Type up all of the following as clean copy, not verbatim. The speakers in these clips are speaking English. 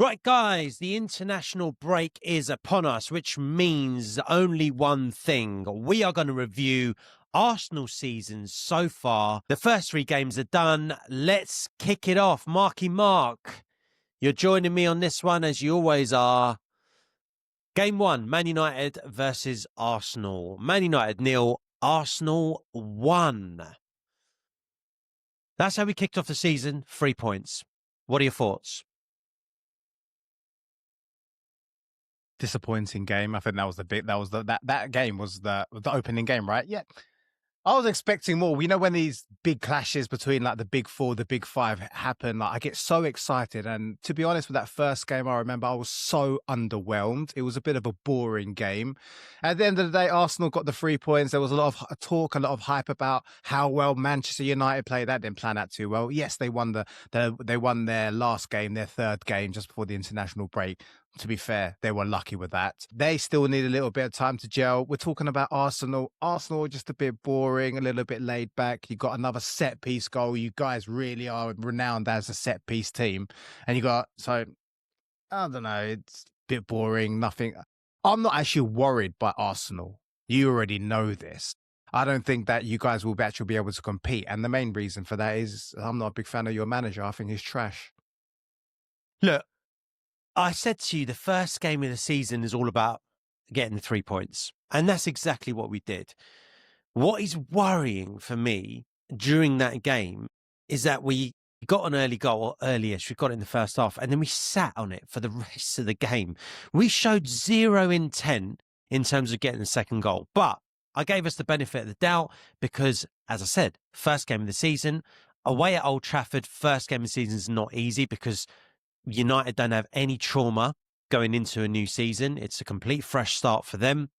Right, guys, the international break is upon us, which means only one thing. We are going to review Arsenal season so far. The first 3 games are done. Let's kick it off. Marky Mark, you're joining me on this one, as you always are. Game 1, Man United versus Arsenal. Man United 0, Arsenal 1. That's how we kicked off the season, 3 points. What are your thoughts? Disappointing game. I think that was that game was the opening game, right? Yeah. I was expecting more. You know, when these big clashes between like the big 4, the big 5 happen, like I get so excited. And to be honest, with that first game, I remember I was so underwhelmed. It was a bit of a boring game. At the end of the day, Arsenal got the 3 points. There was a lot of talk, a lot of hype about how well Manchester United played. That didn't plan out too well. Yes, they won they won their last game, their third game just before the international break. To be fair, they were lucky with that. They still need a little bit of time to gel. We're talking about Arsenal. Arsenal just a bit boring, a little bit laid back. You got another set piece goal. You guys really are renowned as a set piece team. And so I don't know, it's a bit boring, nothing. I'm not actually worried by Arsenal. You already know this. I don't think that you guys will actually be able to compete. And the main reason for that is I'm not a big fan of your manager. I think he's trash. Look, I said to you, the first game of the season is all about getting the 3 points. And that's exactly what we did. What is worrying for me during that game is that we got an early goal, or earliest, we got it in the first half, and then we sat on it for the rest of the game. We showed zero intent in terms of getting the second goal. But I gave us the benefit of the doubt because, as I said, first game of the season, away at Old Trafford, first game of the season is not easy because United don't have any trauma going into a new season. It's a complete fresh start for them.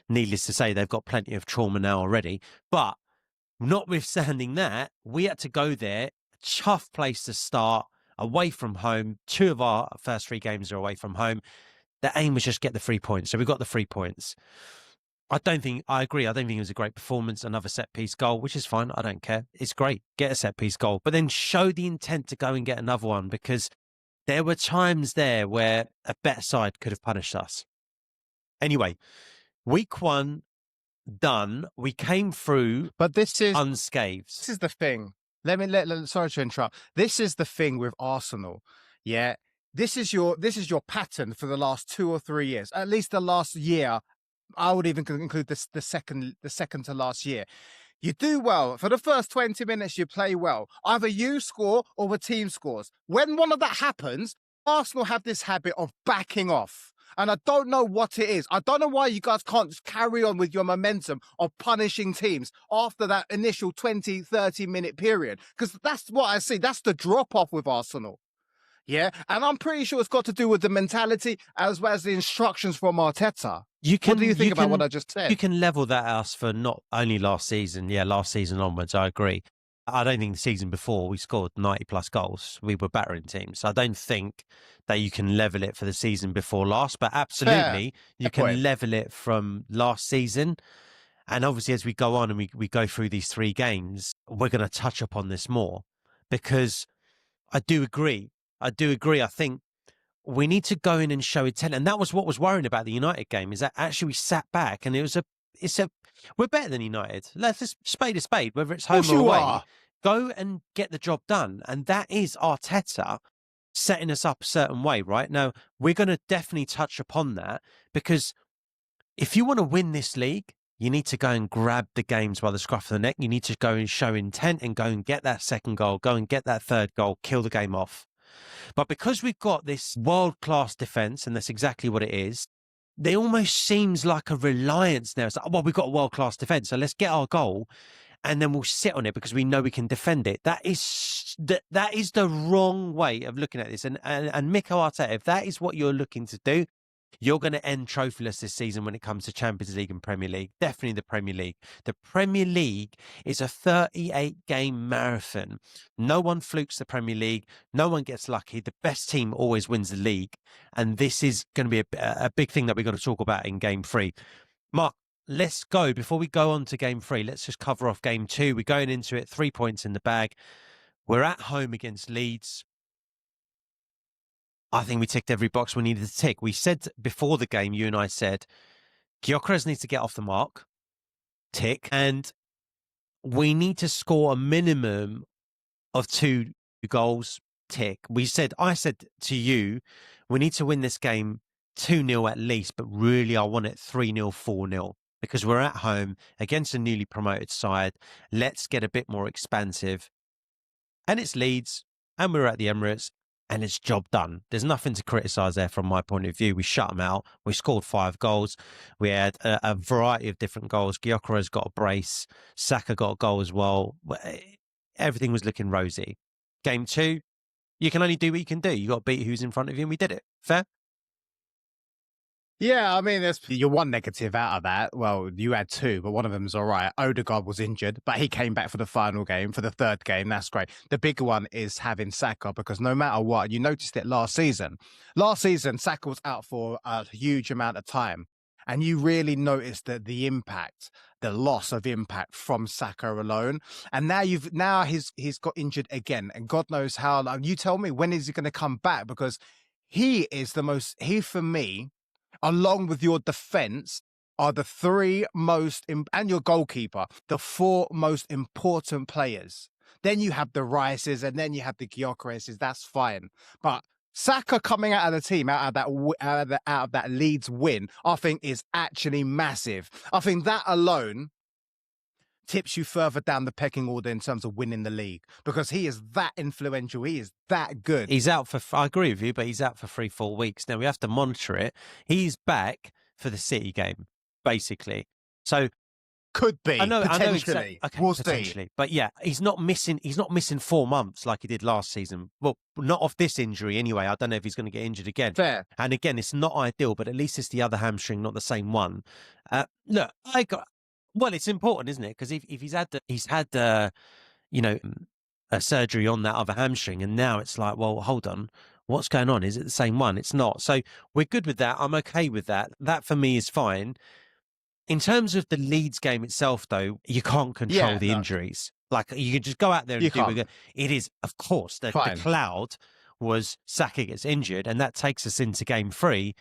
Needless to say, they've got plenty of trauma now already. But notwithstanding that, we had to go there. A tough place to start, away from home. 2 of our first 3 games are away from home. The aim was just get the 3 points. So we got the 3 points. I agree. I don't think it was a great performance. Another set piece goal, which is fine. I don't care. It's great. Get a set piece goal, but then show the intent to go and get another one, because there were times there where a better side could have punished us. Anyway, week 1 done. We came through, but this is unscathed. This is the thing. Sorry to interrupt. This is the thing with Arsenal. Yeah. This is your pattern for the last 2 or 3 years. At least the last year. I would even include the second to last year. You do well. For the first 20 minutes, you play well. Either you score or the team scores. When one of that happens, Arsenal have this habit of backing off. And I don't know what it is. I don't know why you guys can't just carry on with your momentum of punishing teams after that initial 20, 30-minute period. Because that's what I see. That's the drop-off with Arsenal. Yeah, and I'm pretty sure it's got to do with the mentality as well as the instructions from Arteta. What do you think about what I just said? You can level that at us for not only last season. Yeah, last season onwards, I agree. I don't think the season before we scored 90-plus goals. We were battering teams. I don't think that you can level it for the season before last, but absolutely you can level it from last season. And obviously, as we go on and we go through these 3 games, we're going to touch upon this more, because I do agree. I think we need to go in and show intent. And that was what was worrying about the United game, is that actually we sat back and we're better than United. Let's just spade a spade, whether it's home or away. Go and get the job done. And that is Arteta setting us up a certain way, right? Now, we're going to definitely touch upon that, because if you want to win this league, you need to go and grab the games by the scruff of the neck. You need to go and show intent and go and get that second goal, go and get that third goal, kill the game off. But because we've got this world-class defence, and that's exactly what it is, there almost seems like a reliance now. It's like, well, we've got a world-class defence, so let's get our goal, and then we'll sit on it because we know we can defend it. That is the wrong way of looking at this. And Mikel Arteta, if that is what you're looking to do, you're going to end trophyless this season when it comes to Champions League and Premier League. Definitely the Premier League. The Premier League is a 38-game marathon. No one flukes the Premier League. No one gets lucky. The best team always wins the league. And this is going to be a big thing that we're going to talk about in Game 3. Mark, let's go. Before we go on to Game 3, let's just cover off Game 2. We're going into it, 3 points in the bag. We're at home against Leeds. I think we ticked every box we needed to tick. We said before the game, you and I said, Gyökeres needs to get off the mark, tick, and we need to score a minimum of 2 goals, tick. I said to you, we need to win this game 2-0 at least, but really I want it 3-0, 4-0 because we're at home against a newly promoted side. Let's get a bit more expansive. And it's Leeds, and we're at the Emirates, and it's job done. There's nothing to criticise there from my point of view. We shut them out. We scored 5 goals. We had a variety of different goals. Gyökeres got a brace. Saka got a goal as well. Everything was looking rosy. Game 2, you can only do what you can do. You got to beat who's in front of you, and we did it. Fair? Yeah, I mean, you're one negative out of that. Well, you had 2, but one of them's all right. Ødegaard was injured, but he came back for the final game, for the third game. That's great. The bigger one is having Saka, because no matter what, you noticed it last season. Last season, Saka was out for a huge amount of time. And you really noticed that the impact, the loss of impact from Saka alone. And now he's got injured again. And God knows how long. You tell me, when is he going to come back? Because he for me, along with your defense, are the 3 most, and your goalkeeper, the 4 most important players. Then you have the Rices, and then you have the Gyökereses. That's fine. But Saka coming out of the team, out of that Leeds win, I think is actually massive. I think that alone tips you further down the pecking order in terms of winning the league, because he is that influential. He is that good. He's out for, I agree with you, but he's out for 3-4 weeks. Now we have to monitor it. He's back for the City game, basically. So could be. I know potentially. Exactly. Okay, we'll potentially. See. But yeah, he's not missing 4 months like he did last season. Well, not off this injury anyway. I don't know if he's going to get injured again. Fair. And again, it's not ideal, but at least it's the other hamstring, not the same one. Look, well, it's important, isn't it? Because if he's had a surgery on that other hamstring, and now it's like, well, hold on, what's going on? Is it the same one? It's not. So we're good with that. I'm okay with that. That for me is fine. In terms of the Leeds game itself, though, you can't control the injuries. Like, you can just go out there and do it. Is, of course, the cloud was Saka gets injured, and that takes us into game 3.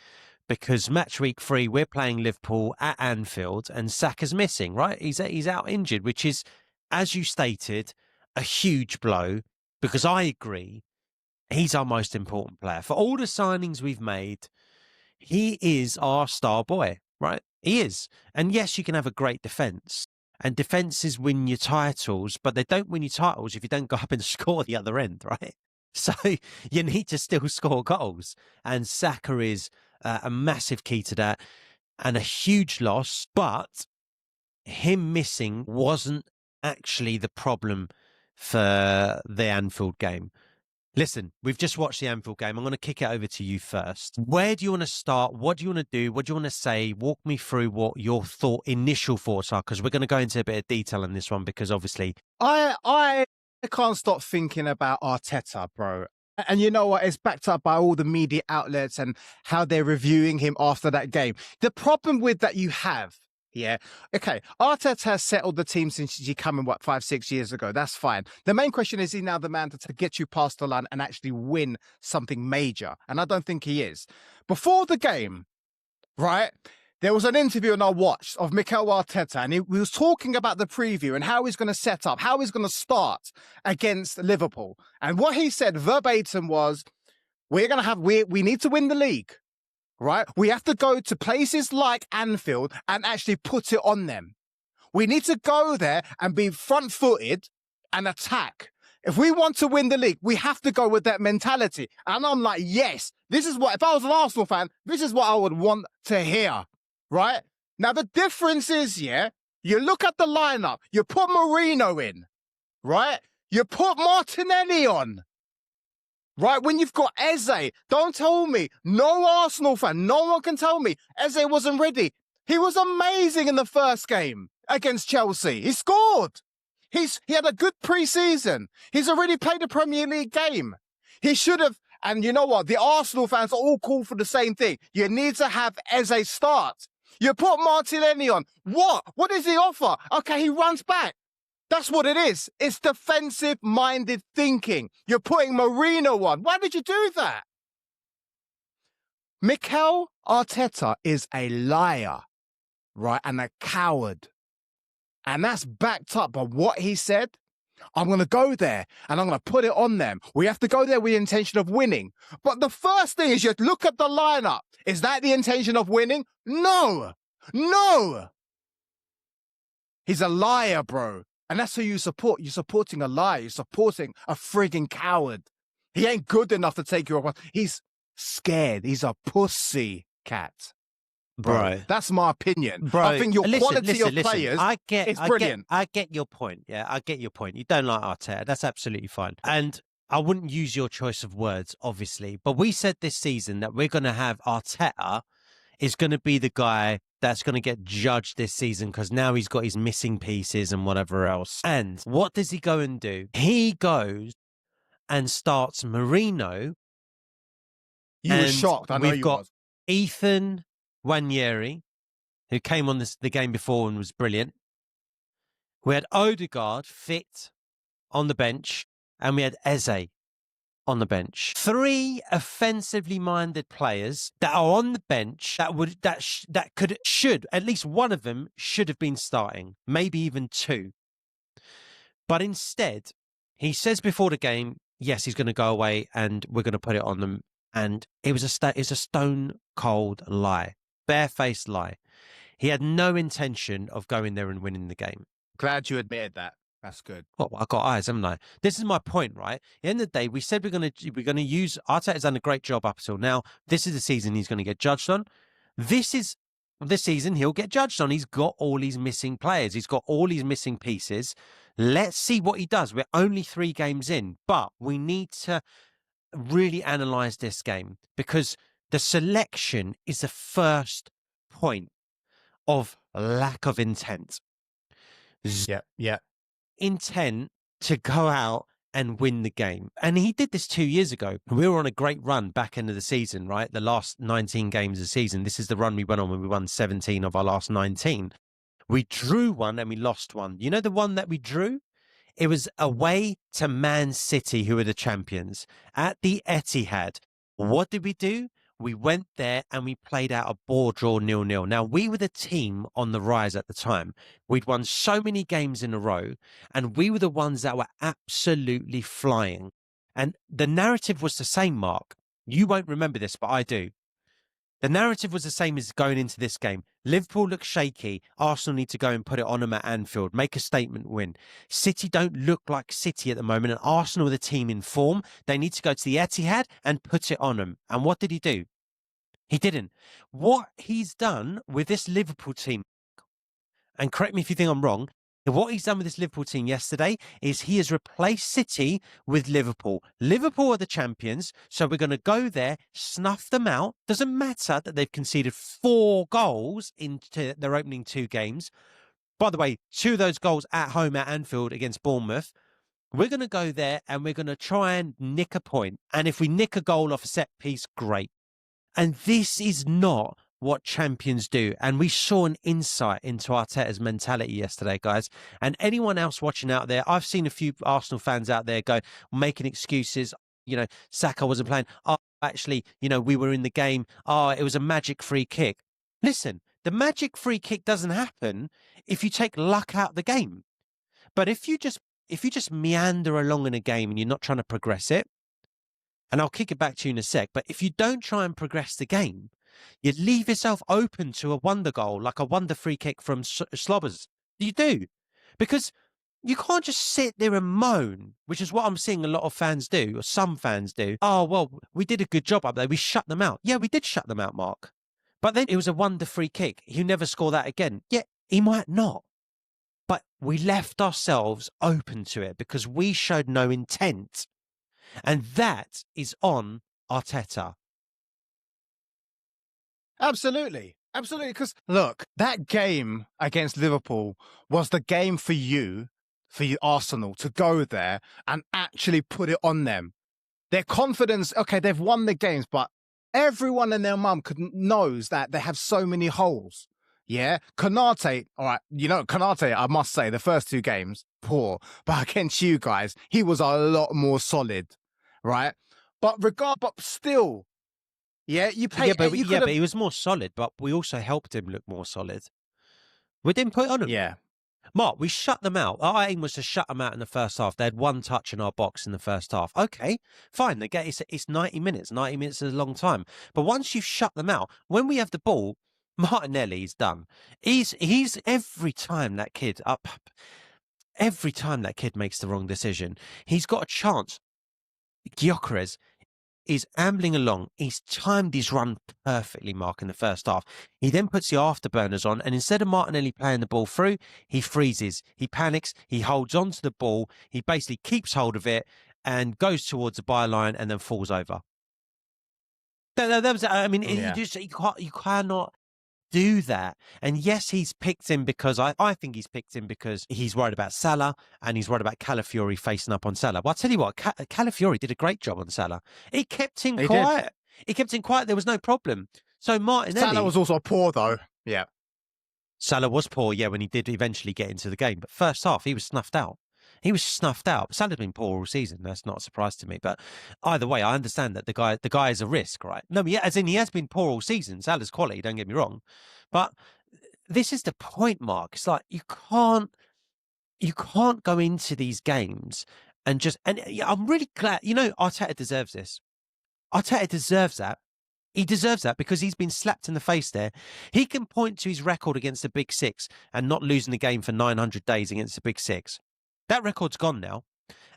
Because match week 3, we're playing Liverpool at Anfield and Saka's missing, right? He's out injured, which is, as you stated, a huge blow, because I agree, he's our most important player. For all the signings we've made, he is our star boy, right? He is. And yes, you can have a great defence. And defences win your titles, but they don't win your titles if you don't go up and score the other end, right? So you need to still score goals. And Saka is a massive key to that, and a huge loss. But him missing wasn't actually the problem for the Anfield game. Listen, we've just watched the Anfield game. I'm going to kick it over to you first. Where do you want to start? What do you want to do? What do you want to say? Walk me through what your initial thoughts are, because we're going to go into a bit of detail in this one, because obviously I can't stop thinking about Arteta, bro. And you know what? It's backed up by all the media outlets and how they're reviewing him after that game. The problem with that you have, okay, Arteta has settled the team since he came in, 5-6 years ago. That's fine. The main question is he now the man to get you past the line and actually win something major? And I don't think he is. Before the game, right, there was an interview on our watch of Mikel Arteta, and he was talking about the preview and how he's going to set up, how he's going to start against Liverpool. And what he said verbatim was, we need to win the league, right? We have to go to places like Anfield and actually put it on them. We need to go there and be front-footed and attack. If we want to win the league, we have to go with that mentality. And I'm like, yes, this is what, if I was an Arsenal fan, this is what I would want to hear. Right? Now, the difference is, you look at the lineup, you put Marino in, right? You put Martinelli on, right? When you've got Eze, don't tell me, no Arsenal fan, no one can tell me Eze wasn't ready. He was amazing in the first game against Chelsea. He scored. He had a good pre-season. He's already played a Premier League game. He should have. And you know what? The Arsenal fans are all called for the same thing. You need to have Eze start. You put Martinelli on. What? What does he offer? Okay, he runs back. That's what it is. It's defensive-minded thinking. You're putting Marino on. Why did you do that? Mikel Arteta is a liar, right? And a coward. And that's backed up by what he said. I'm going to go there and I'm going to put it on them. We have to go there with the intention of winning. But the first thing is you look at the lineup. Is that the intention of winning? No. No. He's a liar, bro. And that's who you support. You're supporting a liar. You're supporting a frigging coward. He ain't good enough to take you on. He's scared. He's a pussy cat. Bro, that's my opinion. Bro, I think your quality of players is brilliant. I get your point. Yeah, I get your point. You don't like Arteta. That's absolutely fine. And I wouldn't use your choice of words, obviously. But we said this season that we're going to have Arteta is going to be the guy that's going to get judged this season because now he's got his missing pieces and whatever else. And what does he go and do? He goes and starts Marino. You were shocked. I know you was. Ethan Nwaneri, who came on the game before and was brilliant. We had Ødegaard fit on the bench, and we had Eze on the bench. 3 offensively minded players that are on the bench that should at least one of them should have been starting, maybe even 2. But instead, he says before the game, yes, he's going to go away and we're going to put it on them. And it was a stone cold lie. Barefaced lie. He had no intention of going there and winning the game. Glad you admitted that. That's good. Well, I got eyes, haven't I? This is my point, right? At the end of the day, we said we're going to use Arteta's done a great job up until now. This is the season he's going to get judged on. This is the season he'll get judged on. He's got all these missing players. He's got all these missing pieces. Let's see what he does. We're only 3 games in, but we need to really analyze this game because the selection is the first point of lack of intent. Yeah. Intent to go out and win the game. And he did this 2 years ago. We were on a great run back end of the season, right? The last 19 games of the season. This is the run we went on when we won 17 of our last 19. We drew 1 and we lost 1. You know the one that we drew? It was away to Man City, who were the champions, at the Etihad. What did we do? We went there and we played out a ball draw 0-0. Now, we were the team on the rise at the time. We'd won so many games in a row, and we were the ones that were absolutely flying. And the narrative was the same, Mark. You won't remember this, but I do. The narrative was the same as going into this game. Liverpool look shaky. Arsenal need to go and put it on them at Anfield. Make a statement win. City don't look like City at the moment, and Arsenal are the team in form. They need to go to the Etihad and put it on them. And what did he do? He didn't. What he's done with this Liverpool team, and correct me if you think I'm wrong, what he's done with this Liverpool team yesterday is he has replaced City with Liverpool. Liverpool are the champions, so we're going to go there, snuff them out. Doesn't matter that they've conceded 4 goals into their opening 2 games. By the way, 2 of those goals at home at Anfield against Bournemouth. We're going to go there and we're going to try and nick a point. And if we nick a goal off a set piece, great. And this is not what champions do. And we saw an insight into Arteta's mentality yesterday, guys. And anyone else watching out there, I've seen a few Arsenal fans out there go, making excuses. You know, Saka wasn't playing. Oh, actually, we were in the game. Oh, it was a magic free kick. Listen, the magic free kick doesn't happen if you take luck out the game. But if you just meander along in a game and you're not trying to progress it, and I'll kick it back to you in a sec, but if you don't try and progress the game, you leave yourself open to a wonder goal, like a wonder free kick from Slobbers. You do. Because you can't just sit there and moan, which is what I'm seeing a lot of fans do, or some fans do. Oh, well, we did a good job up there. We shut them out. Yeah, we did shut them out, Mark. But then it was a wonder free kick. He'll never score that again. Yeah, he might not. But we left ourselves open to it because we showed no intent. And that is on Arteta. Absolutely. Because, look, that game against Liverpool was the game for you Arsenal, to go there and actually put it on them. Their confidence, okay, they've won the games, but everyone and their mum knows that they have so many holes. Yeah, Konate, all right, Konate, I must say, the first 2 games, poor. But against you guys, he was a lot more solid, right? But still, Yeah, you play. Yeah, but he was more solid, but we also helped him look more solid. We didn't put it on him. Yeah. Mark, we shut them out. Our aim was to shut them out in the first half. They had one touch in our box in the first half. Okay, fine. They get it's 90 minutes. 90 minutes is a long time. But once you've shut them out, when we have the ball, Martinelli's done. He's every time that kid makes the wrong decision, he's got a chance. Gyökeres is ambling along. He's timed his run perfectly, Mark, in the first half. He then puts the afterburners on, and instead of Martinelli playing the ball through, he freezes. He panics. He holds on to the ball. He basically keeps hold of it and goes towards the byline and then falls over. That was, I mean, you cannot do that. And yes, he's picked him because I think he's picked him because he's worried about Salah and he's worried about Calafiori facing up on Salah. Well, I'll tell you what, Calafiori did a great job on Salah. He kept him quiet. He kept him quiet. There was no problem. So Martinelli... Salah was also poor, though. Yeah. Salah was poor, yeah, when he did eventually get into the game. But first half, he was snuffed out. He was snuffed out. Salah's been poor all season. That's not a surprise to me. But either way, I understand that the guy is a risk, right? No, yeah, as in he has been poor all season. Salah's quality, don't get me wrong. But this is the point, Mark. It's like you can't go into these games and I'm really glad. You know, Arteta deserves this. Arteta deserves that. He deserves that because he's been slapped in the face there. He can point to his record against the Big Six and not losing the game for 900 days against the Big Six. That record's gone now.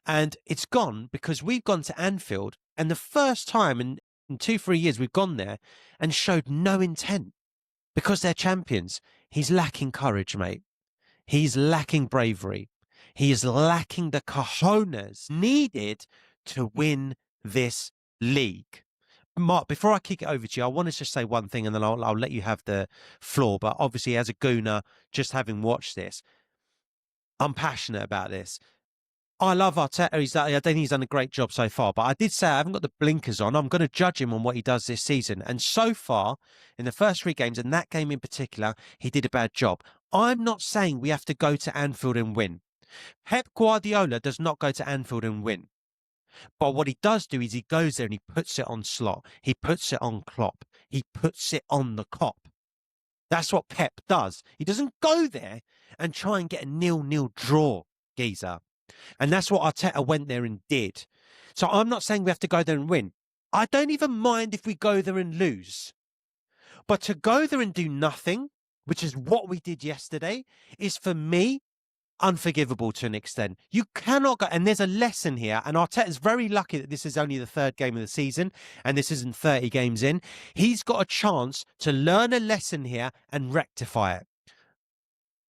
And it's gone because we've gone to Anfield, and the first time in 2-3 years we've gone there and showed no intent because they're champions. He's lacking courage, mate. He's lacking bravery. He is lacking the cojones needed to win this league. Mark, before I kick it over to you, I want to just say one thing and then I'll let you have the floor. But obviously, as a Gooner, just having watched this, I'm passionate about this. I love Arteta. I don't think he's done a great job so far, but I did say I haven't got the blinkers on. I'm going to judge him on what he does this season. And so far, in the first 3 games, and that game in particular, he did a bad job. I'm not saying we have to go to Anfield and win. Pep Guardiola does not go to Anfield and win. But what he does do is he goes there and he puts it on Slot. He puts it on Klopp. He puts it on the Kop. That's what Pep does. He doesn't go there and try and get a 0-0 draw, geezer. And that's what Arteta went there and did. So I'm not saying we have to go there and win. I don't even mind if we go there and lose. But to go there and do nothing, which is what we did yesterday, is for me unforgivable to an extent. You cannot go, and there's a lesson here, and Arteta's very lucky that this is only the 3rd game of the season and this isn't 30 games in. He's got a chance to learn a lesson here and rectify it.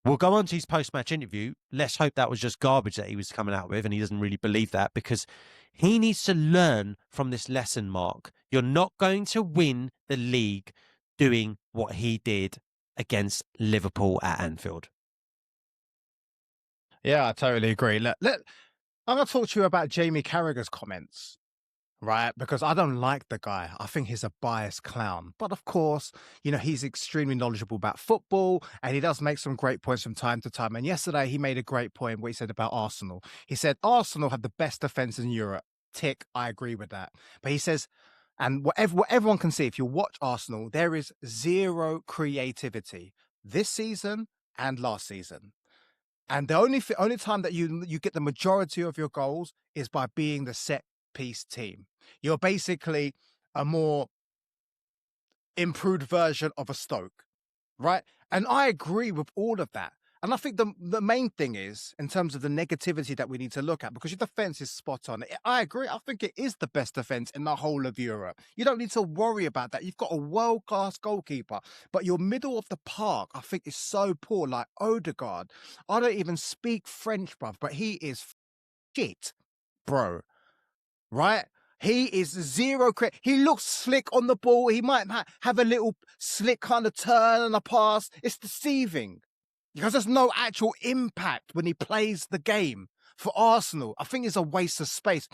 We'll go on to his post-match interview. Let's hope that was just garbage that he was coming out with and he doesn't really believe that, because he needs to learn from this lesson, Mark. You're not going to win the league doing what he did against Liverpool at Anfield. Yeah, I totally agree. I'm going to talk to you about Jamie Carragher's comments, right? Because I don't like the guy. I think he's a biased clown. But of course, he's extremely knowledgeable about football and he does make some great points from time to time. And yesterday he made a great point what he said about Arsenal. He said, Arsenal have the best defence in Europe. Tick, I agree with that. But he says, and what everyone can see, if you watch Arsenal, there is zero creativity this season and last season. And the only time that you get the majority of your goals is by being the set piece team. You're basically a more improved version of a Stoke, right? And I agree with all of that. And I think the main thing is, in terms of the negativity that we need to look at, because your defense is spot on. I agree. I think it is the best defense in the whole of Europe. You don't need to worry about that. You've got a world-class goalkeeper, but your middle of the park, I think, is so poor. Like Ødegaard. I don't even speak French, bruv, but he is shit, bro. Right? He is zero credit. He looks slick on the ball. He might have a little slick kind of turn and a pass. It's deceiving. Because there's no actual impact when he plays the game. For Arsenal, I think it's a waste of space.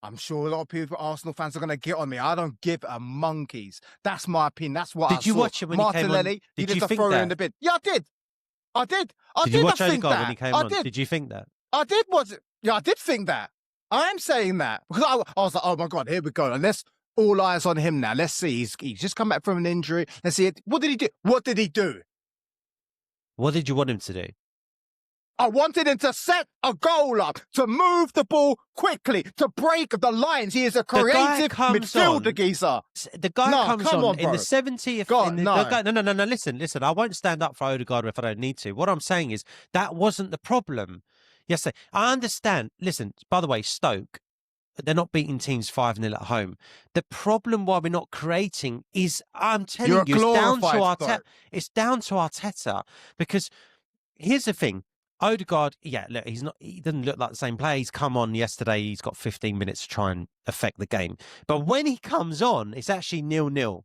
I'm sure a lot of people, Arsenal fans, are going to get on me. I don't give a monkeys. That's my opinion. That's what I saw. Did you watch it when Martinelli, he came on? Did you throw it in the bin. Yeah, I did. Did you watch Ødegaard when he came on? Did you think that? I did watch it. Yeah, I did think that. I am saying that. Because I was like, oh my God, here we go. Unless all eyes on him now. Let's see. He's just come back from an injury. Let's see. What did he do? What did he do? What did you want him to do? I wanted him to set a goal up, to move the ball quickly, to break the lines. He is a creative midfielder, geezer. The guy comes on in the 70th. No. Listen. I won't stand up for Ødegaard if I don't need to. What I'm saying is that wasn't the problem yesterday. I understand. Listen, by the way, Stoke, they're not beating teams 5-0 at home. The problem why we're not creating is, I'm telling you, it's down to Arteta. Because here's the thing. Ødegaard, look, he doesn't look like the same player. He's come on yesterday. He's got 15 minutes to try and affect the game. But when he comes on, it's actually 0-0.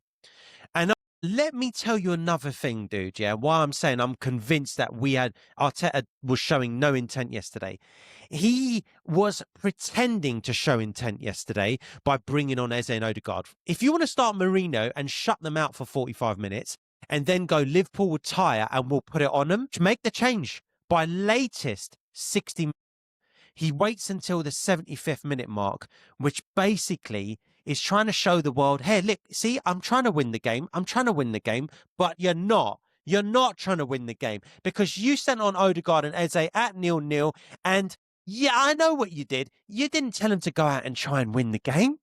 And let me tell you another thing, dude, why I'm saying I'm convinced that Arteta was showing no intent yesterday. He was pretending to show intent yesterday by bringing on Eze and Ødegaard. If you want to start Mourinho and shut them out for 45 minutes and then go Liverpool will tire and we'll put it on them, make the change. By latest 60 minutes, he waits until the 75th minute mark, which basically is trying to show the world, hey, look, see, I'm trying to win the game. But you're not. You're not trying to win the game because you sent on Ødegaard and Eze at 0-0. And I know what you did. You didn't tell him to go out and try and win the game.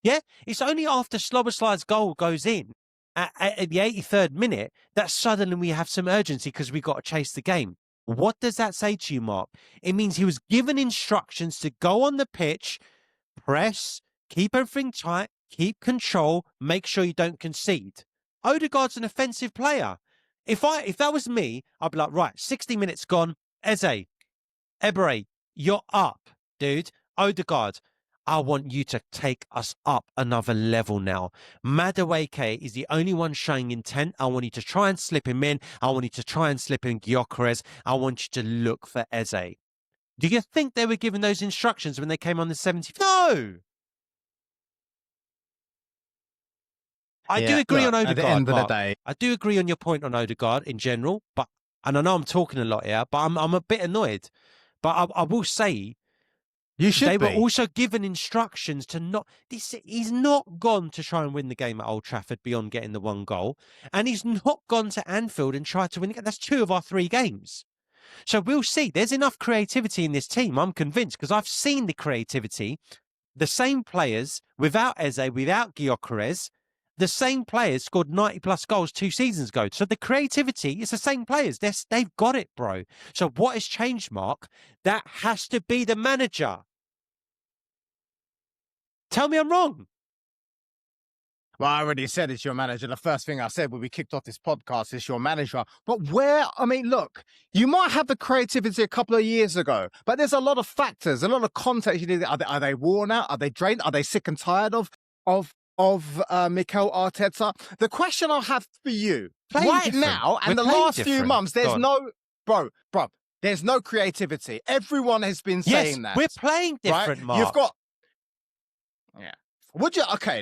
Yeah, it's only after Szoboszlai's goal goes in at the 83rd minute that suddenly we have some urgency because we got to chase the game. What does that say to you, Mark? It means he was given instructions to go on the pitch, press, keep everything tight, keep control, make sure you don't concede. Ødegaard's an offensive player. If that was me, I'd be like, right, 60 minutes gone. Eze, Eberechi, you're up, dude. Ødegaard, I want you to take us up another level now. Madueke is the only one showing intent. I want you to try and slip him in. I want you to try and slip in Gyökeres. I want you to look for Eze. Do you think they were given those instructions when they came on the 70th? No. I do agree on Ødegaard, at the end of the day. I do agree on your point on Ødegaard in general, and I know I'm talking a lot here, but I'm a bit annoyed. But I will say, they were also given instructions to not. He's not gone to try and win the game at Old Trafford beyond getting the one goal, and he's not gone to Anfield and tried to win the game. That's 2 of our 3 games. So we'll see. There's enough creativity in this team. I'm convinced because I've seen the creativity. The same players without Eze, without Gyökeres, the same players scored 90+ goals 2 seasons ago. So the creativity is the same players. They've got it, bro. So what has changed, Mark? That has to be the manager. Tell me I'm wrong. Well, I already said it's your manager. The first thing I said when we kicked off this podcast is your manager. But look, you might have the creativity a couple of years ago, but there's a lot of factors, a lot of context you need. Are they worn out? Are they drained? Are they sick and tired of Mikel Arteta? The question I have for you now and the last few months, there's there's no creativity. Everyone has been saying that. We're playing different, right? Mark. You've got,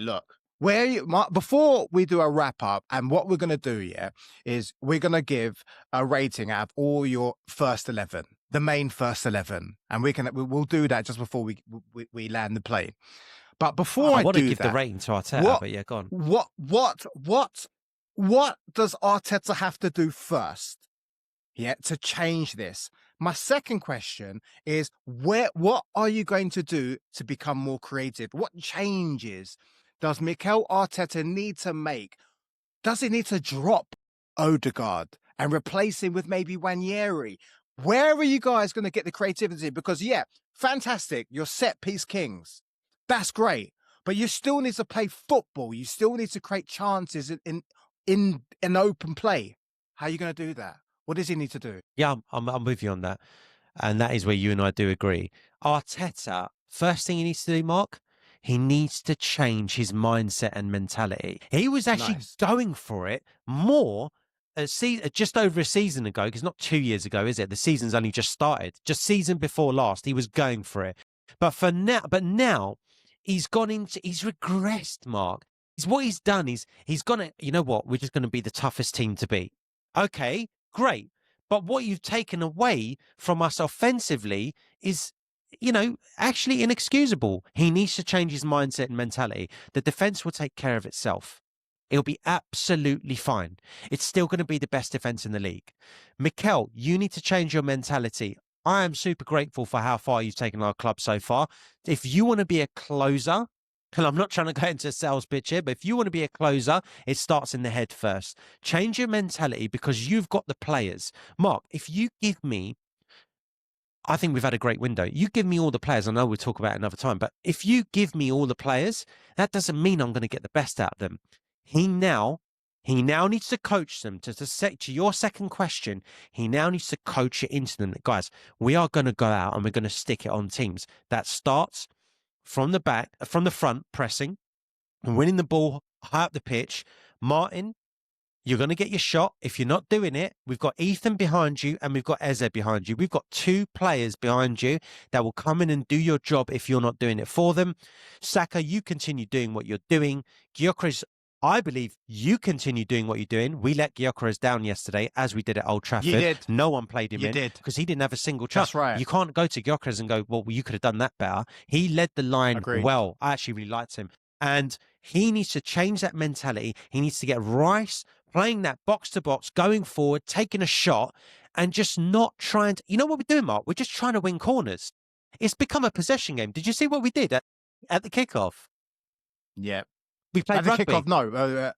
look. Before we do a wrap up, and what we're going to do, is we're going to give a rating out of all your first 11, the main first 11, and we'll do that just before we land the plane. But before I want to give the rating to Arteta, but go on. What does Arteta have to do first, to change this? My second question is what are you going to do to become more creative? What changes does Mikel Arteta need to make? Does he need to drop Ødegaard and replace him with maybe Nwaneri? Where are you guys going to get the creativity? Because, fantastic, you're set-piece kings. That's great. But you still need to play football. You still need to create chances in open play. How are you going to do that? What does he need to do? Yeah, I'm with you on that. And that is where you and I do agree. Arteta, first thing he needs to do, Mark, he needs to change his mindset and mentality. He was actually going for it more just over a season ago, because not 2 years ago, is it? The season's only just started. Just season before last, he was going for it. But now he's regressed, Mark. What he's done is he's gone, you know what? We're just going to be the toughest team to beat. Okay, great. But what you've taken away from us offensively is actually inexcusable. He needs to change his mindset and mentality. The defense will take care of itself. It'll be absolutely fine. It's still going to be the best defense in the league. Mikel, you need to change your mentality. I am super grateful for how far you've taken our club so far. If you want to be a closer, and I'm not trying to go into a sales pitch here, but if you want to be a closer, it starts in the head first. Change your mentality because you've got the players. Mark, if you give me, I think we've had a great window. You give me all the players. I know we'll talk about it another time, but if you give me all the players, that doesn't mean I'm going to get the best out of them. He now needs to coach them to your second question. He now needs to coach it into them that, guys, we are going to go out and we're going to stick it on teams. That starts from the front, pressing and winning the ball high up the pitch. Martin, you're going to get your shot. If you're not doing it, we've got Ethan behind you and we've got Eze behind you. We've got 2 players behind you that will come in and do your job if you're not doing it for them. Saka, you continue doing what you're doing. Gyökeres, I believe you continue doing what you're doing. We let Gyökeres down yesterday, as we did at Old Trafford. You did. No one played him You in did. because he didn't have a single chance. That's right. You can't go to Gyökeres and go, well, you could have done that better. He led the line Agreed. well. I actually really liked him. And he needs to change that mentality. He needs to get Rice playing that box to box, going forward, taking a shot, and just not trying to. You know what we're doing, Mark? We're just trying to win corners. It's become a possession game. Did you see what we did at the kickoff? Yeah. We played at the rugby. Kickoff, no.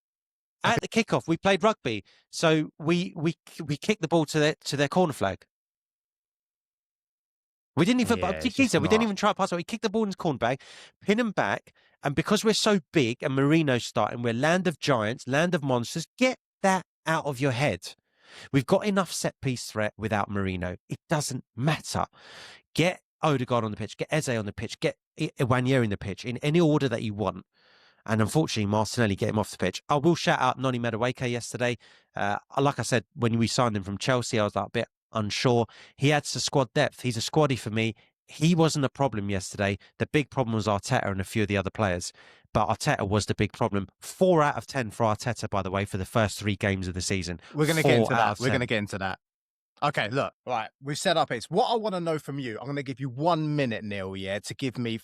At the kickoff, we played rugby. So we kicked the ball to their corner flag. We didn't even, we didn't even try to pass it. We kicked the ball in his corner bag, pin him back. And because we're so big and Marino's starting, we're land of giants, land of monsters. Get that out of your head. We've got enough set piece threat without Marino. It doesn't matter. Get Ødegaard on the pitch, get Eze on the pitch, get Nwaneri in the pitch in any order that you want. And unfortunately, Martinelli get him off the pitch. I will shout out Noni Madueke yesterday. Like I said, when we signed him from Chelsea, I was like a bit unsure. He adds to squad depth. He's a squaddie for me. He wasn't a problem yesterday. The big problem was Arteta and a few of the other players. But Arteta was the big problem. 4 out of 10 for Arteta, by the way, for the first 3 games of the season. We're going to get into that. We're going to get into that. Okay, look, right. We've set up it. What I want to know from you, I'm going to give you 1 minute, Neil, to give me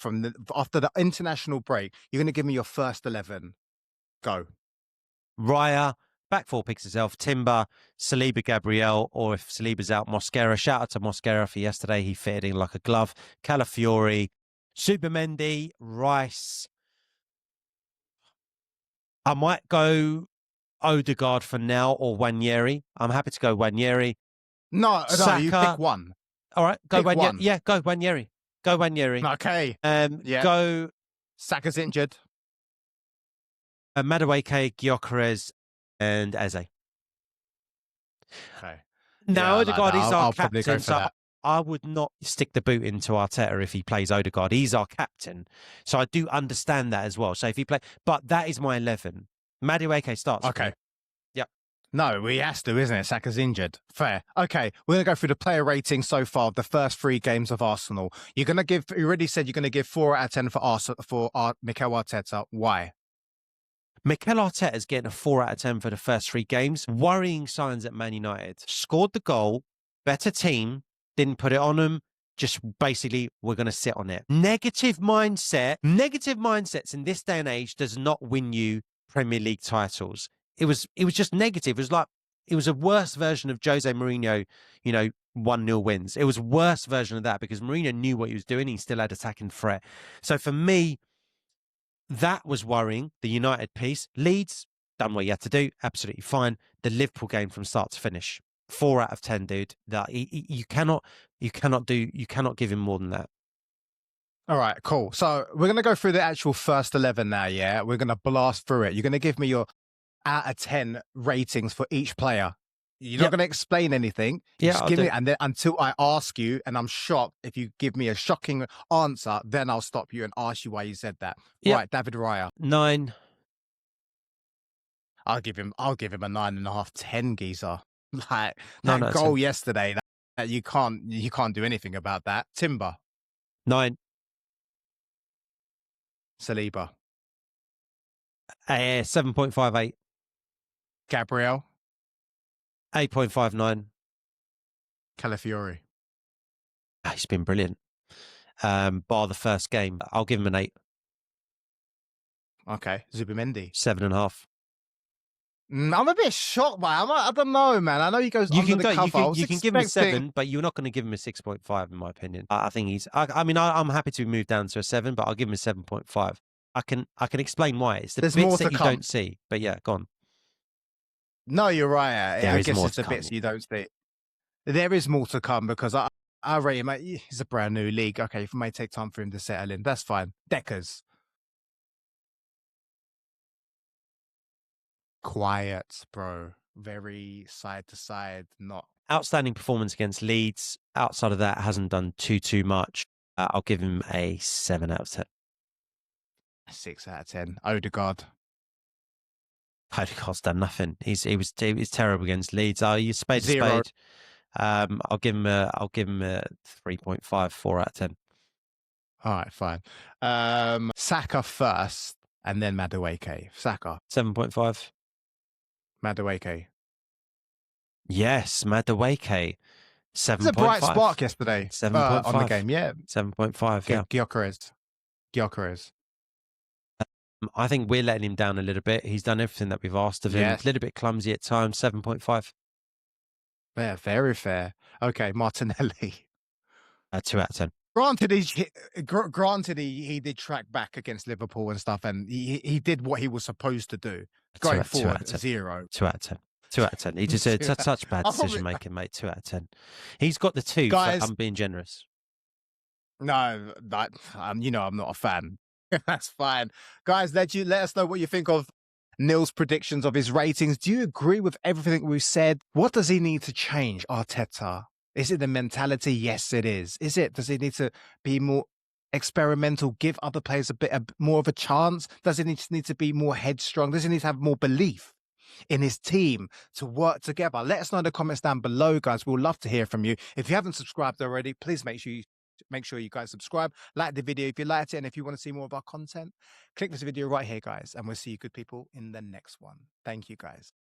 after the international break, you're going to give me your first 11. Go. Raya, back 4 picks itself. Timber, Saliba, Gabriel, or if Saliba's out, Mosquera. Shout out to Mosquera for yesterday. He fitted in like a glove. Calafiori, Supermendi, Rice. I might go Ødegaard for now or Nwaneri. I'm happy to go Nwaneri. No, Saka. You pick one. All right, go Nwaneri. Yeah, go Nwaneri. Go Nwaneri. Okay. Yeah. Go. Saka's injured. Madueke, Gyökeres, and Eze. Okay. Now, Ødegaard is our captain, so that. I would not stick the boot into Arteta if he plays Ødegaard. He's our captain, so I do understand that as well. So if he play, but that is my 11. Madueke starts. Okay. Yep. No, he has to, isn't it? Saka's injured. Fair. Okay, we're going to go through the player rating so far of the first 3 games of Arsenal. You already said you're going to give 4 out of 10 for Arsenal, for Mikel Arteta. Why? Mikel Arteta's getting a 4 out of 10 for the first 3 games. Worrying signs at Man United. Scored the goal, better team, didn't put it on them. Just basically, we're going to sit on it. Negative mindsets in this day and age does not win you Premier League titles. It was just negative. It was a worse version of Jose Mourinho, 1-0 wins. It was a worse version of that because Mourinho knew what he was doing. He still had attacking threat. So for me, that was worrying. The United piece. Leeds, done what you had to do. Absolutely fine. The Liverpool game from start to finish. 4 out of 10, dude. That you cannot give him more than that. All right, cool. So we're going to go through the actual first 11 now, yeah? We're going to blast through it. You're going to give me your out of 10 ratings for each player. You're not going to explain anything. Just give me, and then until I ask you, and I'm shocked, if you give me a shocking answer, then I'll stop you and ask you why you said that. Yep. Right, David Raya. 9. I'll give him a 9.5, 10, geezer. Like that goal yesterday, that you can't do anything about that. Timber. 9. Saliba. 7.58. Gabriel. 8.59. Calafiori. He's been brilliant. bar the first game. I'll give him an 8. Okay, Zubimendi. 7.5. I'm a bit shocked by him. I don't know, man. I know he goes under the cover. You can give him a 7, but you're not going to give him a 6.5, in my opinion. I think he's. I'm happy to move down to a 7, but I'll give him a 7.5. I can explain why. It's the There's bits more that to you come. don't see. But yeah, go on. No, you're right. I guess more it's to the bits come. you don't see. There is more to come because I rate him. He's a brand new league. Okay, it may take time for him to settle in. That's fine. Deckers. Quiet, bro. Very side to side. Not Outstanding performance against Leeds. Outside of that, hasn't done too much. I'll give him a 7 out of 10. 6 out of 10. Ødegaard. Ødegaard's done nothing. He was terrible against Leeds. You spade a 0. spade. I'll give him a 3.5, 4 out of 10. All right, fine. Saka first, and then Madueke. Saka. 7.5. Madueke. Yes, Madueke. 7.5. It's a bright spark yesterday. 7.5 on the game. Yeah. 7.5. Yeah. Gyökeres. I think we're letting him down a little bit. He's done everything that we've asked of him. Yes. A little bit clumsy at times. 7.5. Yeah, very fair. Okay, Martinelli. 2 out of 10. Granted, he did track back against Liverpool and stuff, and he did what he was supposed to do. Going forward, 0. 2 out of 10. 2 out of 10. He just did such bad decision making, mate. 2 out of 10. He's got the 2. Guys, I'm being generous. No, I'm not a fan. That's fine, guys. Let us know what you think of Neil's predictions of his ratings. Do you agree with everything we've said? What does he need to change, Arteta? Is it the mentality? Yes, it is. Is it? Does he need to be more experimental, give other players a bit more of a chance? Does he need to be more headstrong? Does he need to have more belief in his team to work together? Let us know in the comments down below, guys. We'll love to hear from you. If you haven't subscribed already, please make sure you guys subscribe, like the video if you liked it, and if you want to see more of our content, click this video right here, guys, and we'll see you good people in the next one. Thank you, guys.